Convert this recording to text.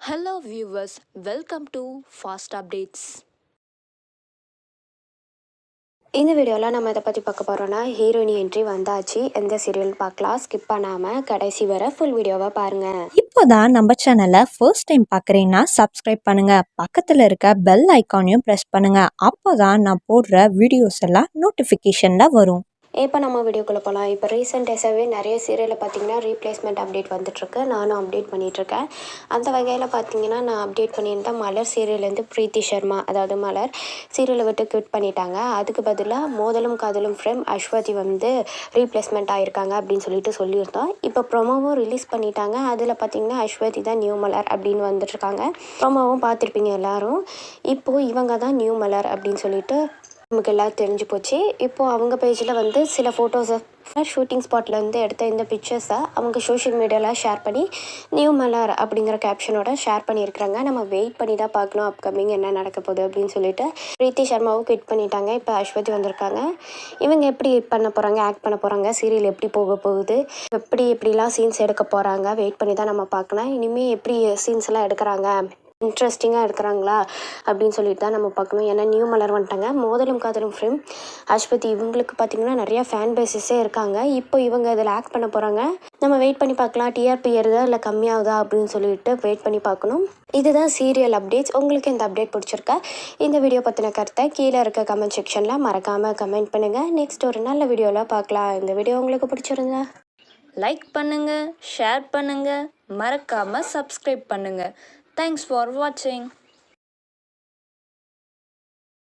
Hello viewers, welcome to Fast Updates. இந்த வீடியோவில் நம்ம இதை பற்றி பார்க்க போகிறோன்னா ஹீரோயினி என்ட்ரி வந்தாச்சு. எந்த சீரியல் பார்க்கலாம், ஸ்கிப் பண்ணாமல் கடைசி வர ஃபுல் வீடியோவை பாருங்கள். இப்போதான் நம்ம சேனலை ஃபர்ஸ்ட் டைம் பார்க்குறீங்கன்னா சப்ஸ்கிரைப் பண்ணுங்க, பக்கத்தில் இருக்க பெல் ஐக்கானையும் ப்ரெஸ் பண்ணுங்க. அப்போதான் நான் போடுற வீடியோஸ் எல்லாம் நோட்டிஃபிகேஷனில் வரும். இப்போ நம்ம வீடியோக்குள்ளே போகலாம். இப்போ ரீசெண்ட் டேஸாகவே நிறைய சீரியலில் பார்த்தீங்கன்னா ரீப்ளேஸ்மெண்ட் அப்டேட் வந்துட்டுருக்கு. நானும் அப்டேட் பண்ணிகிட்ருக்கேன். அந்த வகையில் பார்த்தீங்கன்னா நான் அப்டேட் பண்ணியிருந்தேன். மலர் சீரியல்லேருந்து ப்ரீத்தி சர்மா, அதாவது மலர் சீரியலை விட்டு குவிட் பண்ணிட்டாங்க. அதுக்கு பதிலாக மோதலும் காதலும் ஃப்ரேம் அஸ்வதி வந்து ரீப்ளேஸ்மெண்ட் ஆகிருக்காங்க அப்படின்னு சொல்லியிருந்தோம். இப்போ ப்ரொமோவும் ரிலீஸ் பண்ணிட்டாங்க. அதில் பார்த்தீங்கன்னா அஸ்வதி தான் நியூ மலர் அப்படின்னு வந்துட்டுருக்காங்க. ப்ரொமோவும் பார்த்துருப்பீங்க எல்லோரும். இப்போது இவங்க தான் நியூ மலர் அப்படின்னு சொல்லிட்டு நமக்கு எல்லாம் தெரிஞ்சு போச்சு. இப்போது அவங்க பேஜில் வந்து சில ஃபோட்டோஸை ஷூட்டிங் ஸ்பாட்லேருந்து எடுத்த இந்த பிக்சர்ஸை அவங்க சோஷியல் மீடியாவில் ஷேர் பண்ணி நியூ மலர் அப்படிங்கிற கேப்ஷனோட ஷேர் பண்ணியிருக்கிறாங்க. நம்ம வெயிட் பண்ணி தான் பார்க்கணும் அப்கமிங் என்ன நடக்க போகுது அப்படின்னு சொல்லிட்டு. ப்ரீத்தி சர்மாவும் குவிட் பண்ணிட்டாங்க. இப்போ அஸ்வதி வந்திருக்காங்க. இவங்க எப்படி பண்ண போகிறாங்க, ஆக்ட் பண்ண போகிறாங்க, சீரியல் எப்படி போக போகுது, எப்படிலாம் சீன்ஸ் எடுக்க போகிறாங்க, வெயிட் பண்ணி தான் நம்ம பார்க்கலாம். இனிமேல் எப்படி சீன்ஸ் எல்லாம் எடுக்கிறாங்க, இன்ட்ரெஸ்டிங்காக எடுக்கிறாங்களா அப்படின்னு சொல்லிட்டு தான் நம்ம பார்க்கணும். ஏன்னா நியூ மலர் வந்துட்டாங்க. மோதலும் காதலும் ஃப்ரேம் அஸ்வதி இவங்களுக்கு பார்த்திங்கன்னா நிறையா ஃபேன் பேஸஸே இருக்காங்க. இப்போ இவங்க இதில் ஆக்ட் பண்ண போகிறாங்க. நம்ம வெயிட் பண்ணி பார்க்கலாம். டிஆர்பி ஏறுதா இல்லை கம்மியாகுதா அப்படின்னு சொல்லிட்டு வெயிட் பண்ணி பார்க்கணும். இதுதான் சீரியல் அப்டேட்ஸ். உங்களுக்கு இந்த அப்டேட் பிடிச்சிருக்கா? இந்த வீடியோ பற்றின கருத்தை கீழே இருக்க கமெண்ட் செக்ஷனில் மறக்காமல் கமெண்ட் பண்ணுங்கள். நெக்ஸ்ட் ஒரு நல்ல வீடியோவில் பார்க்கலாம். இந்த வீடியோ உங்களுக்கு பிடிச்சிருந்தா லைக் பண்ணுங்க, ஷேர் பண்ணுங்க, மறக்காம சப்ஸ்கிரைப் பண்ணுங்க. Thanks for watching.